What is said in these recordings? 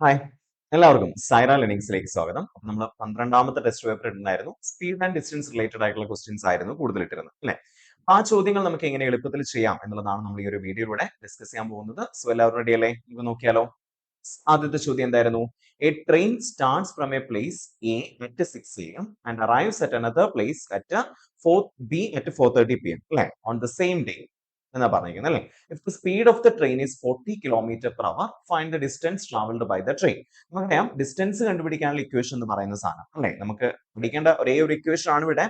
Hi, എല്ലാവർക്കും സൈറ ലെർണിംഗ്സിലേക്ക് സ്വാഗതം. അപ്പൊ നമ്മൾ 12ാമത്തെ ടെസ്റ്റ് പേപ്പർ ഇട്ടുണ്ടായിരുന്നു. സ്പീഡ് ആൻഡ് ഡിസ്റ്റൻസ് റിലേറ്റഡ് ആയിട്ടുള്ള ക്വസ്റ്റ്യൻസ് ആയിരുന്നു കൂടുതൽ ഇട്ടിരുന്നത് അല്ലെ? ആ ചോദ്യങ്ങൾ നമുക്ക് എങ്ങനെ എളുപ്പത്തിൽ ചെയ്യാം എന്നുള്ളതാണ് നമ്മൾ ഈ ഒരു വീഡിയോയിലൂടെ ഡിസ്കസ് ചെയ്യാൻ പോകുന്നത്. സോ എല്ലാവരും റെഡി അല്ലേ? നമുക്ക് നോക്കിയാലോ. ആദ്യത്തെ ചോദ്യം എന്തായിരുന്നു? A train starts from a place A at 6 AM and arrives at another place at 4 B at 4:30 PM അല്ലെ? ഓൺ ദ സെയിം ഡേ എന്നാ പറഞ്ഞിരിക്കുന്നത് അല്ലെ? If the speed of the train is 40 km/h, find the distance travelled by the train. നമുക്കറിയാം distance കണ്ടുപിടിക്കാനുള്ള equation എന്ന് പറയുന്ന സാധനം അല്ലെ? നമുക്ക് പഠിക്കേണ്ട ഒരേ ഒരു ഇക്വേഷൻ ആണ് ഇവിടെ.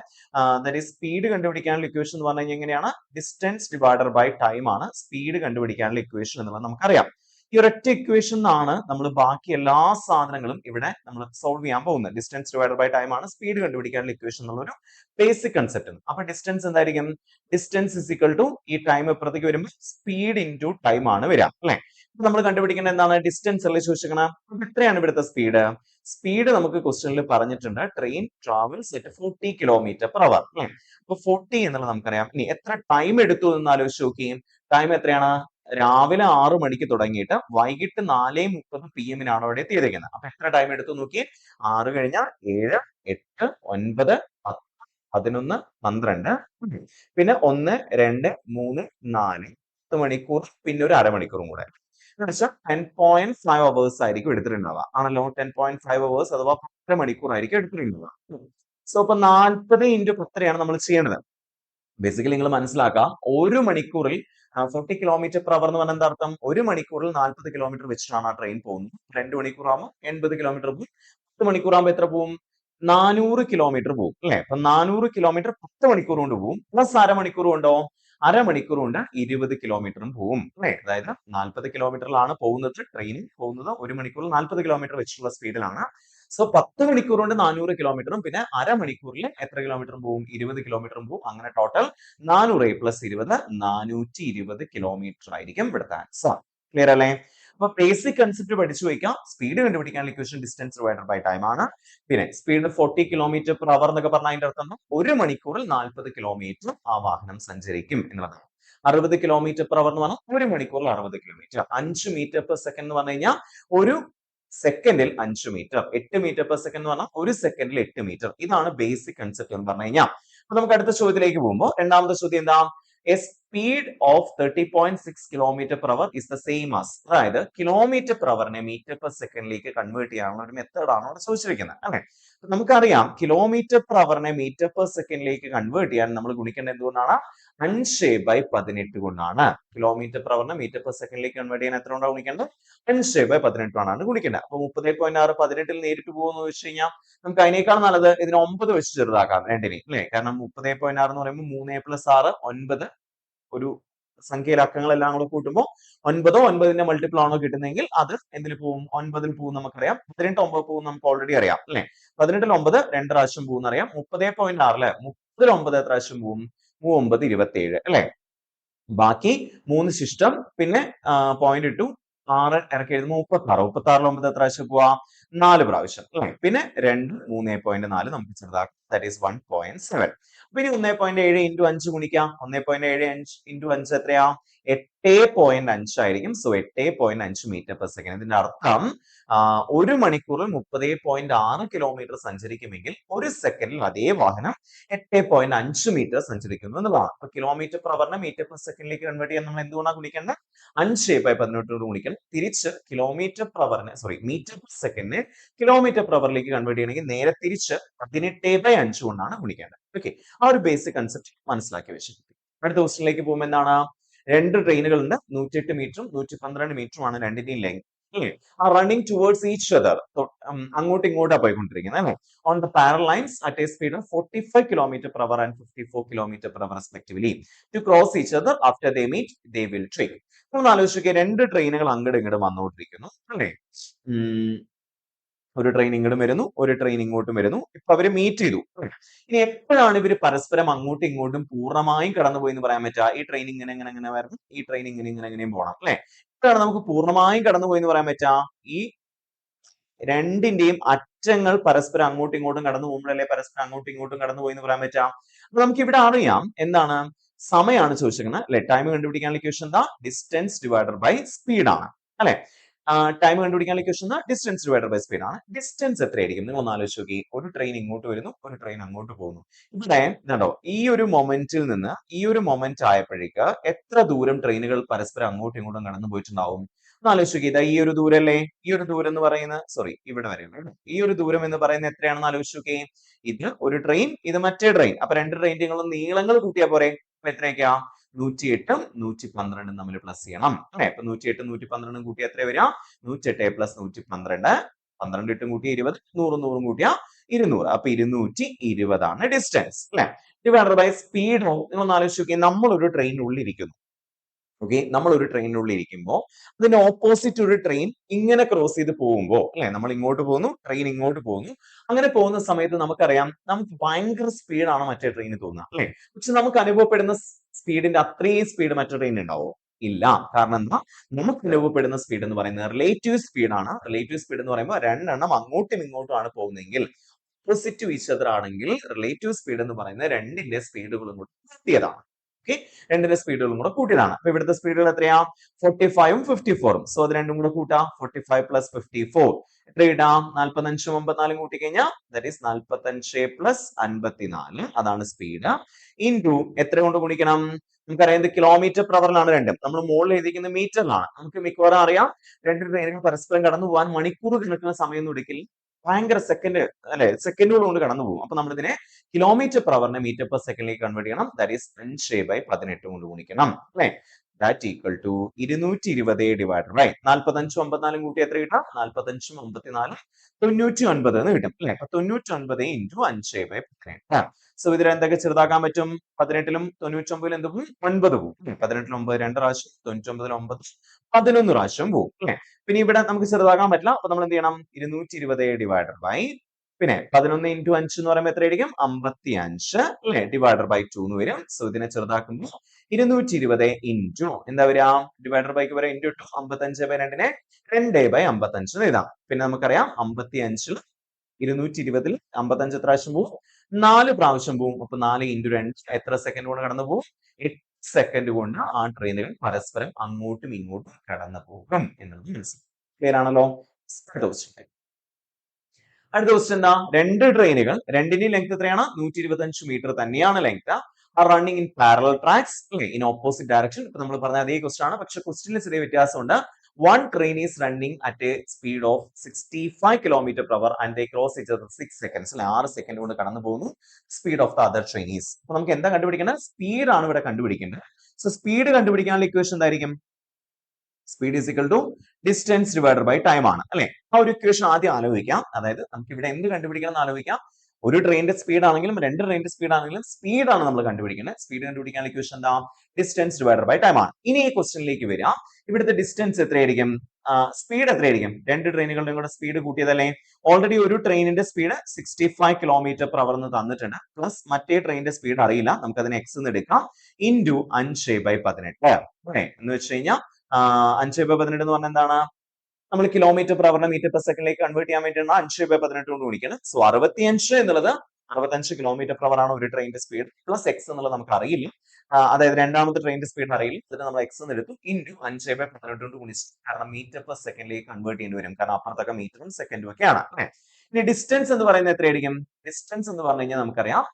ദാറ്റ് ഈസ് സ്പീഡ് കണ്ടുപിടിക്കാനുള്ള ഇക്വേഷൻ എന്ന് പറഞ്ഞു കഴിഞ്ഞാൽ എങ്ങനെയാണ്? ഡിസ്റ്റൻസ് ഡിവൈഡഡ് ബൈ ടൈം ആണ് സ്പീഡ് കണ്ടുപിടിക്കാനുള്ള ഇക്വേഷൻ എന്നുള്ളത് നമുക്കറിയാം. ഈ ഒരൊറ്റ ഇക്വേഷൻ ആണ് നമ്മൾ ബാക്കി എല്ലാ സാധനങ്ങളും ഇവിടെ നമ്മൾ സോൾവ് ചെയ്യാൻ പോകുന്നത്. ഡിസ്റ്റൻസ് ഡിവൈഡഡ് ബൈ ടൈം ആണ് സ്പീഡ് കണ്ടുപിടിക്കാനുള്ള ഇക്വേഷൻ എന്നുള്ള ഒരു ബേസിക് കൺസെപ്റ്റ്. അപ്പൊ ഡിസ്റ്റൻസ് എന്തായിരിക്കും? ഡിസ്റ്റൻസ് ഇസ് ഈക്വൽ ടു ഈ ടൈം എപ്പുറത്തേക്ക് വരുമ്പോൾ സ്പീഡ് ഇൻറ്റു ടൈം ആണ് വരിക അല്ലെ? അപ്പൊ നമ്മൾ കണ്ടുപിടിക്കേണ്ട എന്താണ്? ഡിസ്റ്റൻസ് അല്ലേ ചോദിച്ചിരിക്കണം. അപ്പൊ എത്രയാണ് ഇവിടുത്തെ സ്പീഡ്? സ്പീഡ് നമുക്ക് ക്വസ്റ്റ്യനിൽ പറഞ്ഞിട്ടുണ്ട് ട്രെയിൻ ട്രാവൽസ് അറ്റ് 40 km/h അല്ലെ? അപ്പൊ 40 എന്നുള്ളത് നമുക്കറിയാം. ഇനി എത്ര ടൈം എടുത്തു എന്ന് ആലോചിച്ച് നോക്കിയും. ടൈം എത്രയാണ്? രാവിലെ 6 മണിക്ക് തുടങ്ങിയിട്ട് വൈകിട്ട് 4:30 PM അവിടെ എത്തിയിരിക്കുന്നത്. അപ്പൊ എത്ര ടൈം എടുത്തു നോക്കി? 6 കഴിഞ്ഞാൽ 7, 8, 9, 10, 11, 12, പിന്നെ 1, 2, 3, 4 10 മണിക്കൂർ, പിന്നെ ഒരു അരമണിക്കൂറും കൂടെ. എന്ന് വെച്ചാൽ 10.5 അവേഴ്സ് ആയിരിക്കും എടുത്തിട്ടുണ്ടാവുക. ആണല്ലോ? 10.5 അവേഴ്സ് അഥവാ 10 മണിക്കൂർ ആയിരിക്കും എടുത്തിട്ടുണ്ടാവുക. സോ അപ്പൊ 40 × 10 നമ്മൾ ചെയ്യേണ്ടത്. ബേസിക്കലി നിങ്ങൾ മനസ്സിലാക്കുക, ഒരു മണിക്കൂറിൽ 40 km/h എന്ന് പറഞ്ഞാൽ എന്താ അർത്ഥം? ഒരു മണിക്കൂറിൽ 40 കിലോമീറ്റർ വെച്ചിട്ടാണ് ആ ട്രെയിൻ പോകുന്നത്. 2 മണിക്കൂറാകുമ്പോൾ 80 കിലോമീറ്റർ പോകും. 10 മണിക്കൂറാകുമ്പോൾ എത്ര പോകും? 400 കിലോമീറ്റർ പോകും അല്ലെ? അപ്പൊ 400 കിലോമീറ്റർ 10 മണിക്കൂർ കൊണ്ട് പോകും. പ്ലസ് അരമണിക്കൂർ കൊണ്ടോ? അരമണിക്കൂർ കൊണ്ട് 20 കിലോമീറ്ററും പോകും അല്ലെ? അതായത് 40 കിലോമീറ്ററിലാണ് പോകുന്നത് ട്രെയിൻ പോകുന്നത്. ഒരു മണിക്കൂറിൽ 40 കിലോമീറ്റർ വെച്ചിട്ടുള്ള സ്പീഡിലാണ്. സോ 10 മണിക്കൂർ കൊണ്ട് 400 കിലോമീറ്ററും പിന്നെ അരമണിക്കൂറിൽ എത്ര കിലോമീറ്ററും പോകും? 20 കിലോമീറ്ററും പോകും. അങ്ങനെ ടോട്ടൽ 400 + 20 420 കിലോമീറ്റർ ആയിരിക്കും ഇവിടുത്തെ ആൻസർ. ക്ലിയർ അല്ലേ? അപ്പൊ ബേസിക് കൺസെപ്റ്റ് പഠിച്ചു വയ്ക്കാം. സ്പീഡ് കണ്ടുപിടിക്കാനുള്ള equation distance divided by time ആണ്. പിന്നെ സ്പീഡ് 40 km/h എന്നൊക്കെ പറഞ്ഞാൽ അതിന്റെ അർത്ഥം ഒരു മണിക്കൂറിൽ 40 കിലോമീറ്റർ ആ വാഹനം സഞ്ചരിക്കും എന്നുള്ളതാണ്. 60 km/h എന്ന് പറഞ്ഞാൽ ഒരു മണിക്കൂറിൽ 60 കിലോമീറ്റർ. 5 m/s എന്ന് പറഞ്ഞു കഴിഞ്ഞാൽ ഒരു സെക്കൻഡിൽ 5 മീറ്റർ. 8 m/s എന്ന് പറഞ്ഞാൽ ഒരു സെക്കൻഡിൽ 8 മീറ്റർ. ഇതാണ് ബേസിക് കൺസെപ്റ്റ് എന്ന് പറഞ്ഞു കഴിഞ്ഞാൽ. അപ്പൊ നമുക്ക് അടുത്ത ചോദ്യത്തിലേക്ക് പോകുമ്പോൾ രണ്ടാമത്തെ ചോദ്യം എന്താ? A speed of 30.6 km/h is the same as, അതായത് km/h മീറ്റർ/സെക്കൻഡിലേക്ക് കൺവേർട്ട് ചെയ്യാനുള്ള ഒരു മെത്തേഡ് ആണ് അവിടെ ചോദിച്ചിരിക്കുന്നത് അല്ലെ? നമുക്കറിയാം km/h മീറ്റർ/സെക്കൻഡിലേക്ക് കൺവേർട്ട് ചെയ്യാൻ നമ്മൾ ഗുണിക്കേണ്ടത് എന്തുകൊണ്ടാണ്? 5/18 കൊണ്ടാണ്. km/h മീറ്റർ/സെക്കൻഡിലേക്ക് കൺവേർട്ട് ചെയ്യാൻ എത്ര കൊണ്ടാണ് ഗുണിക്കേണ്ടത്? 5/18 കൊണ്ടാണ് ഗുണിക്കേണ്ടത്. അപ്പൊ 30.6 18ൽ നേരിട്ട് പോകുമെന്ന് വെച്ച് കഴിഞ്ഞാൽ നമുക്ക് അതിനേക്കാൾ നല്ലത് ഇതിനെ 9 വെച്ച് ചെറുതാക്കാം രണ്ടിനെയും അല്ലെ? കാരണം 30.6 എന്ന് പറയുമ്പോൾ 3 + 6 9 ഒരു സംഖ്യയിലെ അക്കങ്ങളെല്ലാം കൂടെ കൂട്ടുമ്പോൾ 9 9ന്റെ മൾട്ടിപ്പിൾ ആണോ കിട്ടുന്നതെങ്കിൽ അത് എന്തിൽ പോവും? 9ൽ പോവും നമുക്കറിയാം. 18 9 പോവും നമുക്ക് ഓൾറെഡി അറിയാം അല്ലെ? 18ൽ 9 രണ്ട് പ്രാവശ്യം പോകും അറിയാം. 30.6 അല്ലെ? 30ൽ 9 എത്ര പ്രാവശ്യം പോവും? 9 27 അല്ലെ? ബാക്കി 3 ശിഷ്ടം പിന്നെ പോയിന്റ് ഇട്ടു 6 ഇറക്കി എഴുതുമ്പോൾ 36. 36ൽ 9 എത്ര പ്രാവശ്യം പോവാ? 4 പ്രാവശ്യം അല്ലെ? പിന്നെ 2 3.4 നമുക്ക് ചെറുതാക്കാം. That is 1.7. അപ്പൊ ഇനി 1.7 × 5 ഗുണിക്കാം. 1.75 × 5 എത്രയാ? 8.5 ആയിരിക്കും. So 8.5 metre second. ഇതിന്റെ അർത്ഥം ഒരു മണിക്കൂറിൽ 30.6 കിലോമീറ്റർ സഞ്ചരിക്കുമെങ്കിൽ ഒരു സെക്കൻഡിൽ അതേ വാഹനം 8.5 മീറ്റർ സഞ്ചരിക്കുന്നു എന്നുള്ളതാണ്. അപ്പൊ km/h മീറ്റർ/സെക്കൻഡിലേക്ക് കൺവേർട്ട് ചെയ്യാൻ നമ്മൾ എന്തുകൊണ്ടാണ് ഗുണിക്കേണ്ടത്? 5/18 ഗുണിക്കണം. തിരിച്ച് മീറ്റർ/സെക്കൻഡിനെ km/hലേക്ക് കൺവേർട്ട് ചെയ്യണമെങ്കിൽ നേരെ തിരിച്ച് 18/5 കൊണ്ടാണ് ഗുണിക്കേണ്ടത്. ഓക്കെ, ആ ഒരു ബേസിക് കൺസെപ്റ്റ് മനസ്സിലാക്കി വെച്ചിട്ടുണ്ട്. അടുത്ത ക്വസ്റ്റ്യനിലേക്ക് പോകുമ്പോൾ എന്താണ്? രണ്ട് ട്രെയിനുകളുണ്ട്. 108 മീറ്ററും 112 മീറ്ററുമാണ് രണ്ടിന്റെയും length. Running towards each other, അങ്ങോട്ടും ഇങ്ങോട്ടാ പോയിക്കൊണ്ടിരിക്കുന്നത് അല്ലെ? On the parallel lines at A speed of 45 km/h and 54 km/h respectively. To cross each other after they meet, they will trek. നമ്മൾ ആലോചിക്കുക, രണ്ട് ട്രെയിനുകൾ അങ്ങോട്ടും ഇങ്ങോട്ടും വന്നുകൊണ്ടിരിക്കുന്നു അല്ലെ? ഒരു ട്രെയിൻ ഇങ്ങോട്ടും വരുന്നു, ഒരു ട്രെയിൻ ഇങ്ങോട്ടും വരുന്നു. ഇപ്പൊ അവര് മീറ്റ് ചെയ്തു. ഇനി എപ്പോഴാണ് ഇവര് പരസ്പരം അങ്ങോട്ടും ഇങ്ങോട്ടും പൂർണ്ണമായും കടന്നുപോയി എന്ന് പറയാൻ പറ്റുക? ഈ ട്രെയിൻ ഇങ്ങനെ ഇങ്ങനെ ഇങ്ങനെ വരണം, ഈ ട്രെയിൻ ഇങ്ങനെ ഇങ്ങനെ ഇങ്ങനെയും പോകണം അല്ലെ? എപ്പോഴാണ് നമുക്ക് പൂർണ്ണമായും കടന്നുപോയി എന്ന് പറയാൻ പറ്റുക? ഈ രണ്ടിന്റെയും അറ്റങ്ങൾ പരസ്പരം അങ്ങോട്ടും ഇങ്ങോട്ടും കടന്നു പോകുമ്പോഴല്ലേ പരസ്പരം അങ്ങോട്ടും ഇങ്ങോട്ടും കടന്നുപോയി എന്ന് പറയാൻ പറ്റുക? അപ്പൊ നമുക്ക് ഇവിടെ അറിയാം എന്താണ്? സമയമാണ് ചോദിച്ചിരിക്കുന്നത് അല്ലെ? ടൈം കണ്ടുപിടിക്കാനുള്ള ഇക്വേഷൻ എന്താ? ഡിസ്റ്റൻസ് ഡിവൈഡഡ് ബൈ സ്പീഡ് ആണ് അല്ലെ? ടൈം കണ്ടുപിടിക്കാനുള്ള equation distance divided by speed ആണ്. ഡിസ്റ്റൻസ് എത്രയായിരിക്കും നിങ്ങൾ ഒന്ന് ആലോചിച്ച് നോക്കി. ഒരു ട്രെയിൻ ഇങ്ങോട്ട് വരുന്നു, ഒരു ട്രെയിൻ അങ്ങോട്ട് പോകുന്നു. ഇവിടെ ഇതുണ്ടോ ഈ ഒരു മൊമെന്റിൽ നിന്ന് ഈ ഒരു മൊമെന്റ് ആയപ്പോഴേക്ക് എത്ര ദൂരം ട്രെയിനുകൾ പരസ്പരം അങ്ങോട്ടും ഇങ്ങോട്ടും കടന്നു പോയിട്ടുണ്ടാവും? ഒന്ന് ആലോചിച്ച് നോക്കി. ഇതാ ഈ ഒരു ദൂരല്ലേ, ഈ ഒരു ദൂരം എന്ന് പറയുന്നത് സോറി ഇവിടെ വരെയാണ്. ഈ ഒരു ദൂരം എന്ന് പറയുന്നത് എത്രയാണെന്ന് ആലോചിച്ച് നോക്കി. ഇത് ഒരു ട്രെയിൻ, ഇത് മറ്റേ ട്രെയിൻ. അപ്പൊ രണ്ട് ട്രെയിനുകളും നീളങ്ങൾ കൂട്ടിയാൽ പോരെ. അപ്പൊ എത്രയൊക്കെയാ? 108ഉം 112ഉം തമ്മിൽ പ്ലസ് ചെയ്യണം അല്ലെ. അപ്പൊ 108ഉം 112ഉം കൂട്ടി എത്ര വരിക? 108 പ്ലസ് 112, 12 8 കൂട്ടി 20, 100 100 കൂട്ടിയ 200. അപ്പൊ 220 ആണ് ഡിസ്റ്റൻസ് അല്ലെ. Divided by speed. നിങ്ങൾ ഒന്ന് ആലോചിച്ച് നോക്കി. നമ്മൾ ഒരു ട്രെയിനിനുള്ളിൽ ഇരിക്കുന്നു. ഓക്കെ, നമ്മൾ ഒരു ട്രെയിനിനുള്ളിൽ ഇരിക്കുമ്പോൾ അതിന്റെ ഓപ്പോസിറ്റ് ഒരു ട്രെയിൻ ഇങ്ങനെ ക്രോസ് ചെയ്ത് പോകുമ്പോൾ അല്ലെ, നമ്മൾ ഇങ്ങോട്ട് പോകുന്നു, ട്രെയിൻ ഇങ്ങോട്ട് പോകുന്നു. അങ്ങനെ പോകുന്ന സമയത്ത് നമുക്കറിയാം നമുക്ക് ഭയങ്കര സ്പീഡാണ് മറ്റേ ട്രെയിന് തോന്നുക അല്ലെ. പക്ഷെ നമുക്ക് അനുഭവപ്പെടുന്ന സ്പീഡിന്റെ അത്രയും സ്പീഡ് മറ്റേ ട്രെയിൻ ഉണ്ടാവോ? ഇല്ല. കാരണം എന്താ? നമുക്ക് അനുഭവപ്പെടുന്ന സ്പീഡ് എന്ന് പറയുന്നത് റിലേറ്റീവ് സ്പീഡാണ്. റിലേറ്റീവ് സ്പീഡ് എന്ന് പറയുമ്പോൾ രണ്ടെണ്ണം അങ്ങോട്ടും ഇങ്ങോട്ടും ആണ് പോകുന്നതെങ്കിൽ, ഓപ്പോസിറ്റ് ഈച്ച് അതർ ആണെങ്കിൽ റിലേറ്റീവ് സ്പീഡ് എന്ന് പറയുന്നത് രണ്ടിന്റെ സ്പീഡുകളും കൂടി കൂട്ടിയതാണ്. ഓക്കെ, രണ്ടിന്റെ സ്പീഡുകളും കൂടെ കൂട്ടിയതാണ്. അപ്പൊ ഇവിടുത്തെ സ്പീഡുകൾ എത്രയാ? 45ഉം 54ഉം. സോ അത് രണ്ടും കൂടെ കൂട്ടാം. 45 പ്ലസ് 54 എത്ര കിട്ടാം? 45ഉം 54ഉം കൂട്ടിക്കഴിഞ്ഞാൽ ദാറ്റ് ഈസ് 45 പ്ലസ് 54. അതാണ് സ്പീഡ്. ഇൻടു എത്ര കൊണ്ട് ഗുണിക്കണം? നമുക്കറിയാം ഇത് കിലോമീറ്റർ per hour രണ്ടും. നമ്മൾ മുകളിൽ എഴുതിയിരിക്കുന്ന മീറ്ററിലാണ്. നമുക്ക് മിക്കവാറും അറിയാം രണ്ട് ട്രെയിനുകൾ പരസ്പരം കടന്നു പോകാൻ മണിക്കൂർ കണക്കിന് സമയം എടുക്കില്ല. ഭയങ്കര സെക്കൻഡ് അല്ലെ, സെക്കൻഡുകൾ കൊണ്ട് കടന്നു പോകും. അപ്പൊ നമ്മൾ ഇതിനെ kilometre per hour metre per സെക്കൻഡിലേക്ക് കൺവേർട്ട് ചെയ്യണം. ദാറ്റ് ഈസ് 5/18 കൊണ്ട് ഗുണിക്കണം അല്ലെ. That equal to 220 divided by 45ഉം 54ഉം കൂട്ടി എത്ര കിട്ടാം? 45ഉം 54ഉം 99 എന്ന് കിട്ടും അല്ലെ. അപ്പൊ 99 ഇൻറ്റു 5/18. സോ ഇതിൽ എന്തൊക്കെ ചെറുതാക്കാൻ പറ്റും? 18ലും 99ലും എന്ത് പോകും? 9 പോകും. 18ൽ 9 2 പ്രാവശ്യം, 99ൽ 9 11 പ്രാവശ്യം പോകും അല്ലെ. പിന്നെ ഇവിടെ നമുക്ക് ചെറുതാക്കാൻ പറ്റില്ല. അപ്പൊ നമ്മൾ എന്ത് ചെയ്യണം? 220 ഡിവൈഡഡ് ബൈ പിന്നെ 11 ഇൻറ്റു 5 എന്ന് പറയുമ്പോൾ എത്രയായിരിക്കും? 55 അല്ലെ, ഡിവൈഡഡ് ബൈ 2 എന്ന് വരും. സോ ഇതിനെ ചെറുതാക്കുമ്പോൾ 220 ഇൻറ്റു എന്താ വരിക? ഡിവൈഡർ ബൈക്ക് വരെ ഇൻറ്റു 55/2നെ 2/55 എന്ന് എഴുതാം. പിന്നെ നമുക്കറിയാം 55ൽ 220ൽ 55 എത്ര പ്രാവശ്യം പോവും? 4 പ്രാവശ്യം പോവും. അപ്പൊ 4 ഇൻറ്റു 2 എത്ര സെക്കൻഡ് കൊണ്ട് കടന്നു പോകും? 8 സെക്കൻഡ് കൊണ്ട് ആ ട്രെയിനുകൾ പരസ്പരം അങ്ങോട്ടും ഇങ്ങോട്ടും കടന്നു പോകും എന്നത് മനസ്സിലാവും. ക്ലിയർ ആണല്ലോ? അടുത്ത ക്വസ്റ്റ്യൻ എന്താ? രണ്ട് ട്രെയിനുകൾ, രണ്ടിന്റെയും ലെങ്ത് എത്രയാണ്? 125 മീറ്റർ തന്നെയാണ് length. Are running in parallel tracks in opposite direction. ഇപ്പൊ നമ്മൾ പറഞ്ഞ അതേ ക്വസ്റ്റ്യൻ ആണ്, പക്ഷെ ക്വസ്റ്റ്യനിൽ ചെറിയ വ്യത്യാസമുണ്ട്. One train is running at a speed of 65 km per hour and they cross each other 6 seconds. 6 second കൊണ്ട് കടന്നു പോകുന്നു. Speed of the other train is. അപ്പൊ നമുക്ക് എന്താ കണ്ടുപിടിക്കേണ്ടത്? സ്പീഡ് ആണ് ഇവിടെ കണ്ടുപിടിക്കേണ്ടത്. സോ സ്പീഡ് കണ്ടുപിടിക്കാനുള്ള ഇക്വേഷൻ എന്തായിരിക്കും? Speed is equal to distance divided by time ആണ് അല്ലെ. ആ ഒരു ഇക്വേഷൻ ആദ്യം ആലോചിക്കാം. അതായത് നമുക്ക് ഇവിടെ എന്ത് കണ്ടുപിടിക്കണം എന്ന് ആലോചിക്കാം. ഒരു ട്രെയിനിന്റെ സ്പീഡ് ആണെങ്കിലും രണ്ട് ട്രെയിനിന്റെ സ്പീഡ് ആണെങ്കിലും സ്പീഡാണ് നമ്മൾ കണ്ടുപിടിക്കുന്നത്. സ്പീഡ് കണ്ടുപിടിക്കാനുള്ള ഇക്വേഷൻ എന്താ? ഡിസ്റ്റൻസ് ഡിവൈഡഡ് ബൈ ടൈം ആണ്. ഇനി ഈ ക്വസ്റ്റ്യനിലേക്ക് വരാം. ഇവിടുത്തെ ഡിസ്റ്റൻസ് എത്രയായിരിക്കും? സ്പീഡ് എത്രയായിരിക്കും? രണ്ട് ട്രെയിനുകളുടെയും കൂടെ സ്പീഡ് കൂട്ടിയതല്ലേ. ഓൾറെഡി ഒരു ട്രെയിനിന്റെ സ്പീഡ് 65 km/h എന്ന് തന്നിട്ടുണ്ട്. പ്ലസ് മറ്റേ ട്രെയിനിന്റെ സ്പീഡ് അറിയില്ല, നമുക്ക് അതിനെ എക്സ് എന്ന് എടുക്കാം. ഇൻറ്റു 5/18 എന്ന് വെച്ച് കഴിഞ്ഞാൽ 5/18 എന്ന് പറഞ്ഞാൽ എന്താണ്? നമ്മൾ kilometre per hour metre per സെക്കൻഡിലേക്ക് കൺവേർട്ട് ചെയ്യാൻ വേണ്ടിയാണ് 5/18 കൊണ്ട് ഗുണിക്കുന്നത്. സോ 65 എന്നുള്ളത് 65 km per hour ആണ് ഒരു ട്രെയിനിന്റെ സ്പീഡ്. പ്ലസ് എക്സ് എന്നുള്ളത് നമുക്ക് അറിയില്ല, അതായത് രണ്ടാമത്തെ ട്രെയിനിന്റെ സ്പീഡ് അറിയില്ല. ഇതിന് നമ്മൾ എക്സ് എന്ന് എടുത്തു. ഇൻറ്റു 5/18 കൊണ്ട് ഗുണിച്ചു. കാരണം മീറ്റർ പെർ സെക്കൻഡിലേക്ക് കൺവേർട്ട് ചെയ്യേണ്ടി വരും. കാരണം അപ്പുറത്തൊക്കെ മീറ്ററും സെക്കൻഡും ഒക്കെയാണ്. ഇനി ഡിസ്റ്റൻസ് എന്ന് പറയുന്നത് എത്രയായിരിക്കും? ഡിസ്റ്റൻസ് എന്ന് പറഞ്ഞു കഴിഞ്ഞാൽ നമുക്കറിയാം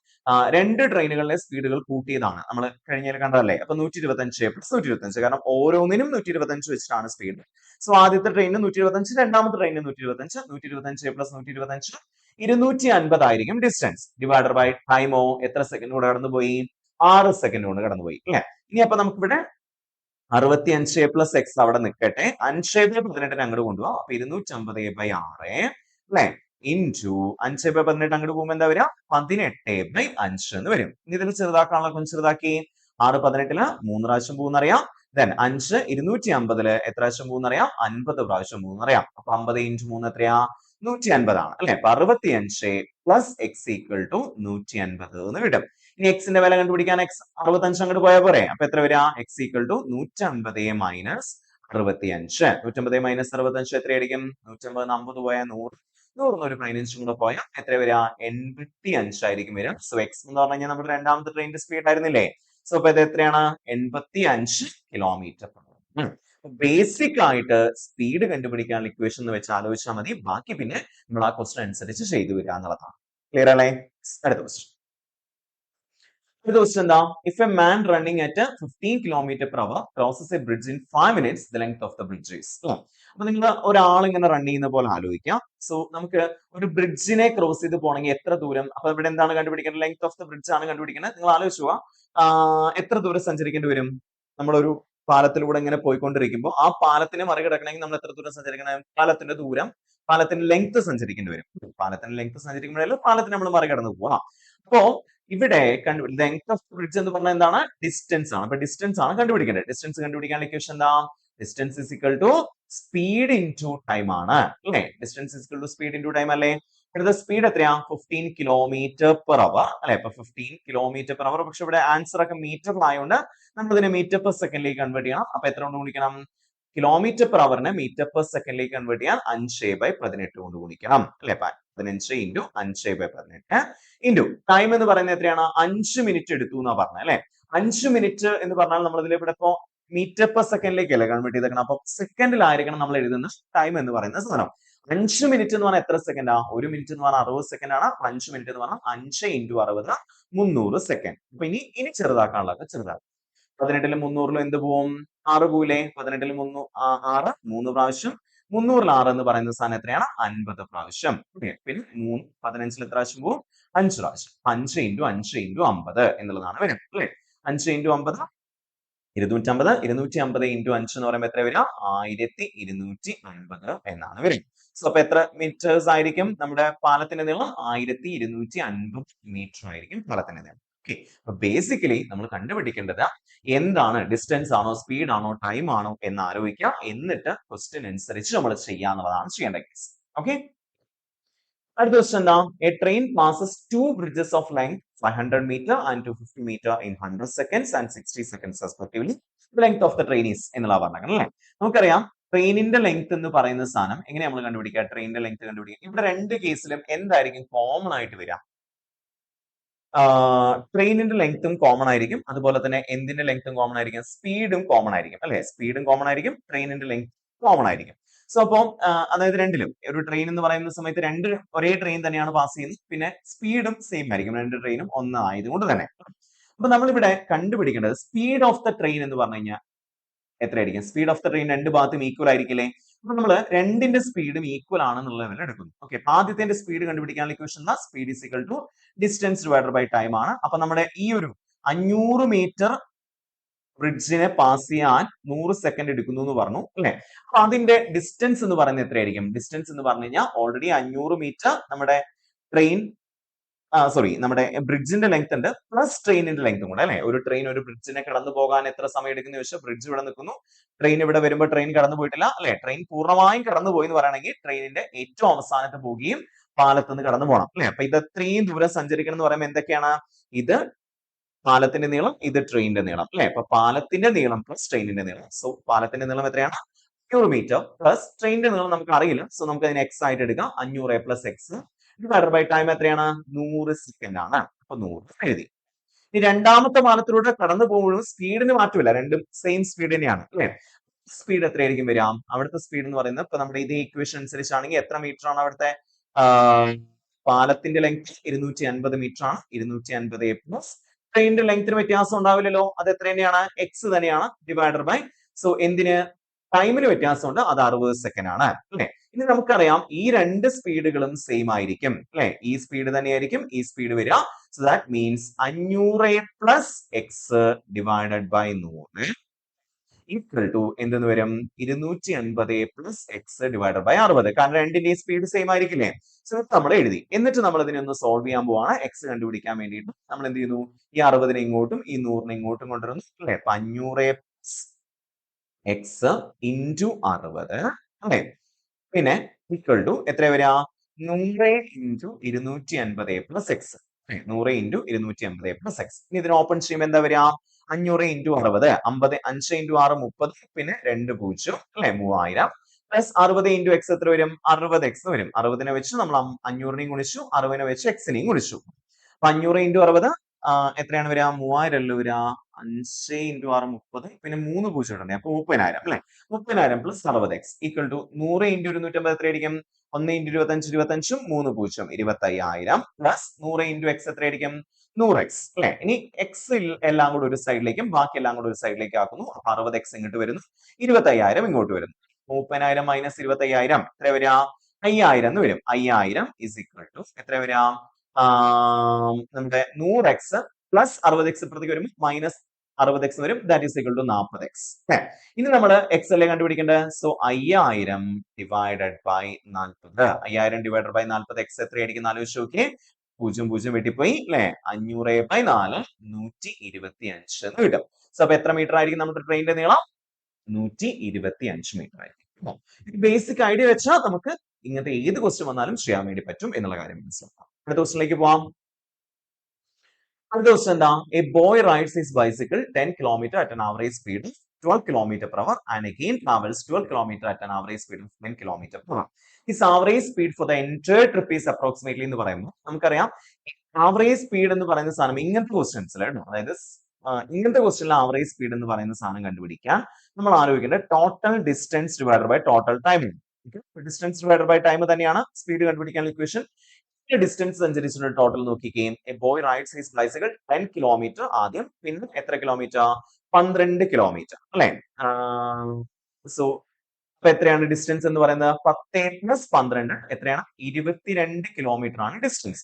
രണ്ട് ട്രെയിനുകളിലെ സ്പീഡുകൾ കൂട്ടിയതാണ്. നമ്മൾ കഴിഞ്ഞാൽ കണ്ടതല്ലേ. അപ്പൊ 125 പ്ലസ് 125, കാരണം ഓരോന്നിനും 125 വെച്ചിട്ടാണ് സ്പീഡ്. സോ ആദ്യത്തെ ട്രെയിനിന് 125, രണ്ടാമത്തെ ട്രെയിനിന് 125. 125 പ്ലസ് 125 250 ആയിരിക്കും ഡിസ്റ്റൻസ്. ഡിവൈഡഡ് ബൈ ടൈമോ എത്ര സെക്കൻഡ് കൊണ്ട് കടന്നുപോയി? 6 സെക്കൻഡ് കൊണ്ട് കടന്നുപോയി അല്ലെ. ഇനി അപ്പൊ നമുക്കിവിടെ 65 പ്ലസ് എക്സ് അവിടെ നിൽക്കട്ടെ. 5/18 അങ്ങോട്ട് കൊണ്ടുപോകാം. അപ്പൊ 250/6 അല്ലെ ഇൻറ്റു 5/18 അങ്ങോട്ട് പോകുമ്പോൾ എന്താ വരിക? 18/5 എന്ന് വരും. ഇനി ഇതിൽ ചെറുതാക്കാനുള്ള కొంచెం ചെറുതാക്കി. 6 18ല് 3 പ്രാവശ്യം പോകുന്നറിയാം. ദെൻ 5 250ല് എത്ര പ്രാവശ്യം പോകുന്നറിയാം? 50 പ്രാവശ്യം പോകുന്നറിയാം. അപ്പൊ 50 ഇൻറ്റു 3 എത്രയാ? 150 ആണ് അല്ലെ. അപ്പൊ 65 പ്ലസ് എക്സ് ഈക്വൽ ടു 150 എന്ന് കിട്ടും. ഇനി എക്സിന്റെ വില കണ്ടുപിടിക്കാൻ എക്സ് 65 അങ്ങോട്ട് പോയാൽ പോരെ. അപ്പൊ എത്ര വരിക? X equal to 150 minus 65. 150 minus 65 എത്രയായിരിക്കും? 150 50 പോയാൽ 100, 100 ഒരു 15 കൂടെ പോയാൽ എത്ര വരിക? 85 ആയിരിക്കും വരിക. സോ എക്സ് എന്ന് പറഞ്ഞു കഴിഞ്ഞാൽ നമ്മുടെ രണ്ടാമത്തെ ട്രെയിനിന്റെ സ്പീഡ് ആയിരുന്നില്ലേ. സോ അപ്പൊ ഇത് എത്രയാണ്? 85 km/h. ബേസിക് ആയിട്ട് സ്പീഡ് കണ്ടുപിടിക്കാനുള്ള ഇക്വേഷൻ എന്ന് വെച്ച് ആലോചിച്ചാൽ മതി. ബാക്കി പിന്നെ നമ്മൾ ആ ക്വസ്റ്റൻ അനുസരിച്ച് ചെയ്തു വരിക എന്നുള്ളതാണ്. ക്ലിയർ അല്ലേ? അടുത്ത ക്വസ്റ്റൻ. അടുത്ത ക്വസ്റ്റൻ എന്താ? If a man running at 15 km/h crosses a bridge in 5 minutes, the length of the bridge is. അപ്പൊ നിങ്ങൾ ഒരാൾ ഇങ്ങനെ റൺ ചെയ്യുന്ന പോലെ ആലോചിക്കാം. സോ നമുക്ക് ഒരു ബ്രിഡ്ജിനെ ക്രോസ് ചെയ്ത് പോകണമെങ്കിൽ എത്ര ദൂരം, അപ്പൊ ഇവിടെ എന്താണ് കണ്ടുപിടിക്കേണ്ടത്? ലെങ്ത് ഓഫ് ദ ബ്രിഡ്ജ് ആണ് കണ്ടുപിടിക്കുന്നത്. നിങ്ങൾ ആലോചിക്കുക, എത്ര ദൂരം സഞ്ചരിക്കേണ്ടി വരും? നമ്മളൊരു പാലത്തിലൂടെ ഇങ്ങനെ പോയിക്കൊണ്ടിരിക്കുമ്പോൾ ആ പാലത്തിനെ മറികടക്കണമെങ്കിൽ നമ്മൾ എത്ര ദൂരം സഞ്ചരിക്കണം? പാലത്തിന്റെ ദൂരം, പാലത്തിന്റെ ലെങ്ത് സഞ്ചരിക്കേണ്ടി വരും. പാലത്തിന്റെ ലെങ്ത് സഞ്ചരിക്കുമ്പോഴല്ലോ പാലത്തിന് നമ്മൾ മറികടന്ന് പോവാം. അപ്പോ ഇവിടെ ലെങ്ത് ഓഫ് ബ്രിഡ്ജ് എന്ന് പറഞ്ഞാൽ എന്താണ്? ഡിസ്റ്റൻസ് ആണ്. അപ്പൊ ഡിസ്റ്റൻസ് ആണ് കണ്ടുപിടിക്കേണ്ടത്. ഡിസ്റ്റൻസ് കണ്ടുപിടിക്കാനുള്ള ഇക്വേഷൻ എന്താ? Distance is equal to speed into time ആണ് അല്ലേ? Distance is equal to speed into time അല്ലേ? ഇവിടുത്തെ സ്പീഡ് എത്രയാ? 15 km/h അല്ലെ? അപ്പൊ 15 km/h. പക്ഷെ ഇവിടെ ആൻസർ ഒക്കെ മീറ്ററിലായതുകൊണ്ട് നമ്മൾ ഇതിനെ മീറ്റർ പെർ സെക്കൻഡിലേക്ക് കൺവേർട്ട് ചെയ്യണം. അപ്പൊ എത്ര കൊണ്ട് ഗുണിക്കണം? km/h മീറ്റർ പെർ സെക്കൻഡിലേക്ക് കൺവേർട്ട് ചെയ്യാൻ 5/18 കൊണ്ട് ഗുണിക്കണം അല്ലെ? 15 ഇൻറ്റു 5/18 ഇൻറ്റു ടൈം എന്ന് പറയുന്നത് എത്രയാണ്? 5 മിനിറ്റ് എടുത്തു എന്നാ പറഞ്ഞത് അല്ലെ? 5 മിനിറ്റ് എന്ന് പറഞ്ഞാൽ നമ്മൾ ഇതിൽ ഇവിടെ ഇപ്പോ മീറ്റർ പെർ സെക്കൻഡിലേക്കല്ലേ കൺവേർട്ട് ചെയ്തേക്കണം. അപ്പൊ സെക്കൻഡിലായിരിക്കണം നമ്മൾ എഴുതുന്ന ടൈം എന്ന് പറയുന്ന സാധനം. 5 മിനിറ്റ് എന്ന് പറഞ്ഞാൽ എത്ര സെക്കൻഡാ? 1 മിനിറ്റ് എന്ന് പറഞ്ഞാൽ 60 സെക്കൻഡ് ആണ്. 5 മിനിറ്റ് എന്ന് പറഞ്ഞാൽ 5 ഇൻറ്റു 60 300 സെക്കൻഡ്. അപ്പൊ ഇനി ചെറുതാക്കാനുള്ളത് ചെറുതാക്കും. 18ലും 300ലും എന്ത് പോവും? 6 പോവില്ലേ? 18ൽ 6 3 പ്രാവശ്യം, 300ൽ 6 എന്ന് പറയുന്ന സാധനം എത്രയാണ്? 50 പ്രാവശ്യം. പിന്നെ 15ൽ എത്ര പ്രാവശ്യം പോവും? 5 പ്രാവശ്യം. 5 ഇൻറ്റു 5 ഇൻറ്റു 50 എന്നുള്ളതാണ് വരും അല്ലേ? 5 ഇൻറ്റു 50 250, 250 ഇൻറ്റു 5 എന്ന് പറയുമ്പോൾ എത്ര വരിക? 1250 എന്നാണ് വരിക. സോ അപ്പൊ എത്ര മീറ്റേഴ്സ് ആയിരിക്കും നമ്മുടെ പാലത്തിന്റെ നീളം? 1250 മീറ്റർ ആയിരിക്കും പാലത്തിന്റെ നീളം. ഓക്കെ, അപ്പൊ ബേസിക്കലി നമ്മൾ കണ്ടുപിടിക്കേണ്ടത് എന്താണ്? ഡിസ്റ്റൻസ് ആണോ, സ്പീഡ് ആണോ, ടൈം ആണോ എന്ന് ആലോചിക്കുക. എന്നിട്ട് ക്വസ്റ്റ്യൻ അനുസരിച്ച് നമ്മൾ ചെയ്യാന്നുള്ളതാണ് ചെയ്യേണ്ട കേസ്. ഓക്കെ, അടുത്ത ക്വസ്റ്റ്യൻ എന്താ? A train passes 2 bridges of length 500 meter and 250 meter in 100 seconds and 60 seconds respectively. The length of the train is എന്നുള്ള പറഞ്ഞത് അല്ലേ? നമുക്കറിയാം ട്രെയിനിന്റെ ലെങ്ത് എന്ന് പറയുന്ന സാധനം എങ്ങനെ നമ്മൾ കണ്ടുപിടിക്കുക? ട്രെയിനിന്റെ ലെങ്ത് കണ്ടുപിടിക്കുക. ഇവിടെ രണ്ട് കേസിലും എന്തായിരിക്കും കോമൺ ആയിട്ട് വരിക? ട്രെയിനിന്റെ ലെങ്ത്തും കോമൺ ആയിരിക്കും, അതുപോലെ തന്നെ എന്തിന്റെ ലെങ്ത്തും കോമൺ ആയിരിക്കും? സ്പീഡും കോമൺ ആയിരിക്കും അല്ലെ? സ്പീഡും കോമൺ ആയിരിക്കും, ട്രെയിനിന്റെ ലെങ്ത് കോമൺ ആയിരിക്കും. സോ അപ്പം അതായത് രണ്ടിലും ഒരു ട്രെയിൻ എന്ന് പറയുന്ന സമയത്ത് രണ്ട് ഒരേ ട്രെയിൻ തന്നെയാണ് പാസ് ചെയ്യുന്നത്. പിന്നെ സ്പീഡും സെയിം ആയിരിക്കും, രണ്ട് ട്രെയിനും ഒന്ന് ആയതുകൊണ്ട് തന്നെ. അപ്പൊ നമ്മളിവിടെ കണ്ടുപിടിക്കേണ്ടത് സ്പീഡ് ഓഫ് ദ ട്രെയിൻ എന്ന് പറഞ്ഞു കഴിഞ്ഞാൽ എത്രയായിരിക്കും? സ്പീഡ് ഓഫ് ദ ട്രെയിൻ രണ്ട് ഭാഗത്തും ഈക്വൽ ആയിരിക്കില്ലേ? അപ്പൊ നമ്മൾ രണ്ടിന്റെ സ്പീഡും ഈക്വൽ ആണെന്നുള്ള ലെവൽ എടുക്കുന്നു. ഓക്കെ, ആദ്യത്തെ സ്പീഡ് കണ്ടുപിടിക്കാനുള്ള equation speed is equal to distance divided by time ആണ്. അപ്പൊ നമ്മുടെ ഈ ഒരു 500 മീറ്റർ ബ്രിഡ്ജിനെ പാസ് ചെയ്യാൻ 100 സെക്കൻഡ് എടുക്കുന്നു എന്ന് പറഞ്ഞു അല്ലെ? അപ്പൊ അതിന്റെ ഡിസ്റ്റൻസ് എന്ന് പറയുന്നത് എത്രയായിരിക്കും? ഡിസ്റ്റൻസ് എന്ന് പറഞ്ഞു കഴിഞ്ഞാൽ ഓൾറെഡി 500 മീറ്റർ നമ്മുടെ ട്രെയിൻ നമ്മുടെ ബ്രിഡ്ജിന്റെ ലെങ്ത് ഉണ്ട്, പ്ലസ് ട്രെയിനിന്റെ ലെങ്ത്തും കൂടെ അല്ലെ? ഒരു ട്രെയിൻ ഒരു ബ്രിഡ്ജിനെ കടന്നു പോകാൻ എത്ര സമയം എടുക്കുന്ന ചോദിച്ചാൽ ബ്രിഡ്ജ് ഇവിടെ നിൽക്കുന്നു, ട്രെയിൻ ഇവിടെ വരുമ്പോൾ ട്രെയിൻ കടന്നു പോയിട്ടില്ല അല്ലെ? ട്രെയിൻ പൂർണ്ണമായും കടന്നു പോയി എന്ന് പറയുകയാണെങ്കിൽ ട്രെയിനിന്റെ ഏറ്റവും അവസാനത്തെ പോകുകയും പാലത്ത് നിന്ന് കടന്നു പോകണം അല്ലെ? അപ്പൊ ഇത് അത്രയും ദൂരം സഞ്ചരിക്കണം എന്ന് പറയുമ്പോൾ എന്തൊക്കെയാണ്? ഇത് പാലത്തിന്റെ നീളം, ഇത് ട്രെയിനിന്റെ നീളം അല്ലെ? അപ്പൊ പാലത്തിന്റെ നീളം പ്ലസ് ട്രെയിനിന്റെ നീളം. സോ പാലത്തിന്റെ നീളം എത്രയാണ്? 500 മീറ്റർ പ്ലസ് ട്രെയിനിന്റെ നീളം നമുക്ക് അറിയില്ല. സോ നമുക്ക് അതിനെ എക്സ് ആയിട്ട് എടുക്കാം. 500 plus x divided by time എത്രയാണ്? 100 സെക്കൻഡ് ആണ്. അപ്പൊ 100 എഴുതി. ഈ രണ്ടാമത്തെ പാലത്തിലൂടെ കടന്നു പോകുമ്പോഴും സ്പീഡിന് മാറ്റമില്ല, രണ്ടും സെയിം സ്പീഡ് തന്നെയാണ് അല്ലെ? സ്പീഡ് എത്രയായിരിക്കും വരാം? അവിടുത്തെ സ്പീഡ് എന്ന് പറയുന്നത് ഇപ്പൊ നമ്മുടെ ഇതേ ഇക്വേഷൻ അനുസരിച്ചാണെങ്കിൽ എത്ര മീറ്റർ ആണ് അവിടുത്തെ പാലത്തിന്റെ ലെങ്ത്? 250 മീറ്റർ ആണ്. 250 പ്ലസ് ട്രെയിനിന്റെ ലെങ്ത്തിന് വ്യത്യാസം ഉണ്ടാവില്ലല്ലോ, അത് എത്ര തന്നെയാണ്? എക്സ് തന്നെയാണ് ഡിവൈഡഡ് ബൈ. സോ എന്തിന്? ടൈമിന് വ്യത്യാസമുണ്ട്, അത് 60 സെക്കൻഡ് ആണ് അല്ലെ? ഇനി നമുക്കറിയാം ഈ രണ്ട് സ്പീഡുകളും സെയിം ആയിരിക്കും അല്ലെ? ഈ സ്പീഡ് തന്നെയായിരിക്കും ഈ സ്പീഡ് വരിക. So that means 500 plus x divided by 100 equal to എന്തെന്ന് വരും? 250 പ്ലസ് എക്സ് ഡിവൈഡഡ് ബൈ 60. കാരണം രണ്ടിന്റെയും സ്പീഡ് സെയിം ആയിരിക്കില്ലേ? സോ നമ്മൾ എഴുതി. എന്നിട്ട് നമ്മൾ ഇതിനെ ഒന്ന് സോൾവ് ചെയ്യാൻ പോവാണ്. എക്സ് കണ്ടുപിടിക്കാൻ വേണ്ടിയിട്ട് നമ്മൾ എന്ത് ചെയ്യുന്നു? ഈ 60നെ ഇങ്ങോട്ടും ഈ 100നെ ഇങ്ങോട്ടും കൊണ്ടുവരുന്നു അല്ലെ? 500 എക്സ് ഇൻറ്റു 60 അല്ലെ? പിന്നെ ഈക്വൽ ടു എത്ര വരിക? 100 into 250 plus X. 100 into 250 plus X. ഇനി ഇതിന് ഓപ്പൺ ചെയ്യുമ്പോൾ എന്താ വരിക? 500 ഇൻറ്റു 60, 50, 5 ഇൻറ്റു 6 30, പിന്നെ 2 0 അല്ലെ? 3000 പ്ലസ് 60 ഇൻറ്റു എക്സ് എത്ര വരും? 60 എക്സ് വരും. 60നെ വെച്ച് നമ്മൾ 500നെയും ഗുണിച്ചു, 60നെ വെച്ച് എക്സിനെയും ഗുണിച്ചു. അപ്പൊ 500 ഇൻറ്റു 60 എത്രയാണ് വരിക? 3000 അല്ലേ വരിക? 5 ഇൻറ്റു 6 30, പിന്നെ 3 പൂജ്യം ഇടണേ, അപ്പൊ 30,000 അല്ലെ. 30,000 plus 60x equal to 100 into 250 എത്രയായിരിക്കും? 1 ഇൻറ്റു 25 25ഉം 3 പൂജ്യം 25,000 പ്ലസ് 100 ഇൻറ്റു എക്സ് എത്രയായിരിക്കും? 100x അല്ലെ. ഇനി എക്സ് എല്ലാം കൂടെ ഒരു സൈഡിലേക്കും ബാക്കി എല്ലാം കൂടെ ഒരു സൈഡിലേക്ക് ആക്കുന്നു. അപ്പൊ 60x ഇങ്ങോട്ട് വരുന്നു, 25,000 ഇങ്ങോട്ട് വരുന്നു. 30,000 മൈനസ് 25,000 എത്ര വരിക? 5,000 എന്ന് വരും. 5,000 ഇസ് ഈക്വൽ ടു എത്ര വരിക? നമ്മുടെ 100x പ്ലസ് 60x ഇപ്പുറത്തേക്ക് വരുമ്പോൾ മൈനസ് 60x വരും. That is equal to 40x. ഇനി നമ്മൾ എക്സ് അല്ലേ കണ്ടുപിടിക്കേണ്ടത്. So 5,000 divided by 40. 5,000 divided by 40 x എത്രയായിരിക്കും ആലോചിച്ച് നോക്കിയേ. 0 വെട്ടിപ്പോയി അല്ലെ. 500/4 125 എന്ന് കിട്ടും. സോ അപ്പൊ എത്ര മീറ്റർ ആയിരിക്കും നമ്മുടെ ട്രെയിനിന്റെ നീളം? 125 മീറ്റർ ആയിരിക്കും. ബേസിക് ഐഡിയ വെച്ചാൽ നമുക്ക് ഇങ്ങനത്തെ ഏത് ക്വസ്റ്റ്യൻ വന്നാലും ചെയ്യാൻ വേണ്ടി പറ്റും എന്നുള്ള കാര്യം മനസ്സിലാക്കാം. അടുത്ത ക്വസ്റ്റ്യനിലേക്ക് പോവാം. അടുത്ത ക്വസ്റ്റ്യൻ എന്താ? A boy rides his bicycle 10 kilometre at an average speed 12 kilometre per hour and again travels 12 kilometer at an average speed of 10 kilometer per hour. His average speed for the entire trip is approximately എന്ന് പറയുമ്പോൾ നമുക്കറിയാം average speed എന്ന് പറയുന്ന സാധനം ഇങ്ങനത്തെ ക്വസ്റ്റ്യൻസിൽ, അതായത് ഇങ്ങനത്തെ ക്വസ്റ്റ്യനിൽ ആവറേജ് സ്പീഡ് എന്ന് പറയുന്ന സാധനം കണ്ടുപിടിക്കാൻ നമ്മൾ ആലോചിക്കേണ്ടത് total distance divided by total time. Distance divided by time തന്നെയാണ് സ്പീഡ് കണ്ടുപിടിക്കാനുള്ള ഇക്വേഷൻ. ഡിസ്റ്റൻസ് സഞ്ചരിച്ചിട്ട് ടോട്ടൽ നോക്കിക്കുകയും a boy rides his bicycle 10 kilometre ആദ്യം, പിന്നെ എത്ര കിലോമീറ്റർ? 12 കിലോമീറ്റർ അല്ലെ. സോ അപ്പൊ എത്രയാണ് ഡിസ്റ്റൻസ് എന്ന് പറയുന്നത്? 10 പ്ലസ് 12 എത്രയാണ്? 22 കിലോമീറ്റർ ആണ് distance.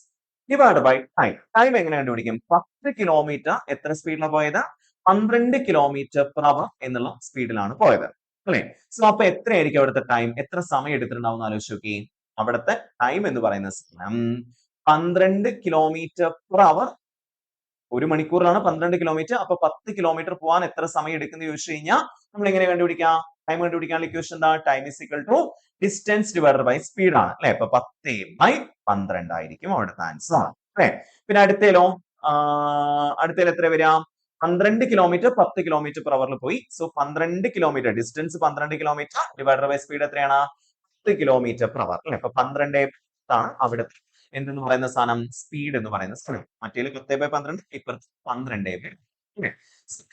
Divide by time. Time എങ്ങനെ കണ്ടുപിടിക്കും? 10 കിലോമീറ്റർ എത്ര സ്പീഡിലാണ് പോയത്? 12 കിലോമീറ്റർ പെർ അവർ എന്നുള്ള സ്പീഡിലാണ് പോയത് അല്ലെ. സോ അപ്പൊ എത്രയായിരിക്കും അവിടുത്തെ ടൈം? എത്ര സമയം എടുത്തിട്ടുണ്ടാവും ആലോചിച്ച് നോക്കി. അവിടുത്തെ ടൈം എന്ന് പറയുന്ന സമയം 12 കിലോമീറ്റർ പെർ അവർ, ഒരു മണിക്കൂറിലാണ് 12 കിലോമീറ്റർ. അപ്പൊ 10 കിലോമീറ്റർ പോകാൻ എത്ര സമയം എടുക്കുന്നു ചോദിച്ചു കഴിഞ്ഞാൽ നമ്മൾ എങ്ങനെ കണ്ടുപിടിക്കാം? ടൈം കണ്ടുപിടിക്കാനുള്ള ഇക്വേഷൻ എന്താ? Time is equal to distance divided by speed ആണ് അല്ലെ. അപ്പൊ 10/12 ആയിരിക്കും അവിടുത്തെ ആൻസർ അല്ലെ. പിന്നെ അടുത്തേലോ, അടുത്തേൽ എത്ര വരാം? 12 കിലോമീറ്റർ 10 കിലോമീറ്റർ പെർ അവറിൽ പോയി. So 12 kilometre distance 12 kilometre divided by speed എത്രയാണ്? 10 കിലോമീറ്റർ പെർ അവർ അല്ലെ. അപ്പൊ 12 ആണ് അവിടുത്തെ എന്തെന്ന് പറയുന്ന സാധനം? സ്പീഡ് എന്ന് പറയുന്ന സാധനം. മറ്റേ 10/12, ഇപ്പുറത്ത് 12.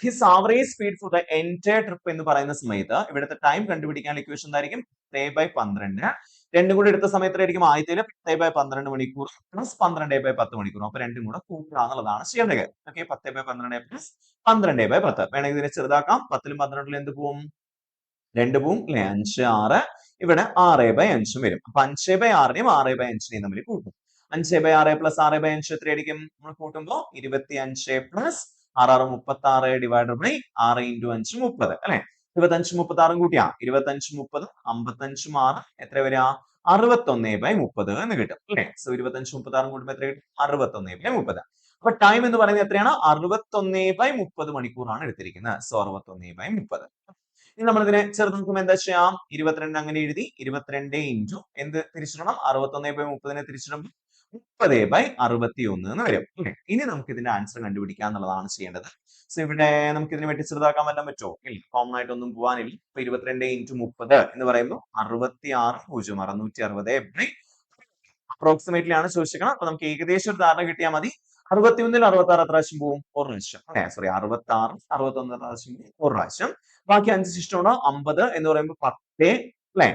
His average speed for the entire trip എന്ന് പറയുന്ന സമയത്ത് ഇവിടുത്തെ ടൈം കണ്ടുപിടിക്കാനുള്ള ഇക്വേഷൻ എന്തായിരിക്കും? 10/12. രണ്ടും കൂടി എടുത്ത സമയത്തായിരിക്കും ആദ്യത്തിൽ 10/12 മണിക്കൂർ പ്ലസ് 12/10 മണിക്കൂർ. അപ്പൊ രണ്ടും കൂടെ കൂട്ടുക എന്നുള്ളതാണ് ചെയ്യേണ്ടത്. Okay, 10/12 plus 12/10. വേണമെങ്കിൽ ഇതിനെ ചെറുതാക്കാം. 10ലും 12ലും എന്ത് പോവും? 2 പോവും അല്ലെ. 5 6, ഇവിടെ 6/5 വരും. അപ്പൊ 5/6നെയും 6/5നെയും തമ്മിൽ കൂട്ടും. 5/6 പ്ലസ് 6/5 എത്രയായിരിക്കും? നമ്മൾ കൂട്ടുമ്പോൾ 25 പ്ലസ് 6 36 ഡിവൈഡഡ് ബൈ 6 ഇൻറ്റു 5 30 അല്ലെ. 25 36 കൂട്ടിയാ 25 30 55 6 എത്ര വരിക? 61/30 എന്ന് കിട്ടും അല്ലെ. സോ 25 36 കൂട്ടുമ്പോൾ എത്ര കിട്ടും? 61/30. അപ്പൊ ടൈം എന്ന് പറയുന്നത് എത്രയാണ്? 61/30 മണിക്കൂറാണ് എടുത്തിരിക്കുന്നത്. സോ 61/30. ഇനി നമ്മൾ ഇതിനെ ചെറുത് നോക്കുമ്പോൾ എന്താ ചെയ്യാം? 22 അങ്ങനെ എഴുതി. 22 ഇൻറ്റു എന്ത് തിരിച്ചിടണം? 61/30 തിരിച്ചിടുമ്പോൾ 30/61 എന്ന് വരും. ഇനി നമുക്ക് ഇതിന്റെ ആൻസർ കണ്ടുപിടിക്കുക എന്നുള്ളതാണ് ചെയ്യേണ്ടത്. സോ ഇവിടെ നമുക്ക് ഇതിനെ വെട്ടി ചെറുതാക്കാൻ വല്ലതും പറ്റുമോ? ഇല്ല, കോമൺ ആയിട്ടൊന്നും പോകാനില്ല. ഇപ്പൊ 22 ഇൻറ്റു 30 എന്ന് പറയുമ്പോൾ 66 അപ്രോക്സിമേറ്റ്ലി ആണ് ചോദിച്ചിരിക്കണം. അപ്പൊ നമുക്ക് ഏകദേശം ഒരു ധാരണ കിട്ടിയാൽ മതി. 61ൽ 66 എത്ര പ്രാവശ്യം പോവും? ഒരു പ്രാവശ്യം. സോറി, 66 61 പ്രാവശ്യം പോവും ഒരു പ്രാവശ്യം. ബാക്കി 5 ശിഷ്ടമുണ്ടോ? 50 എന്ന് പറയുമ്പോൾ 10 അല്ലെ.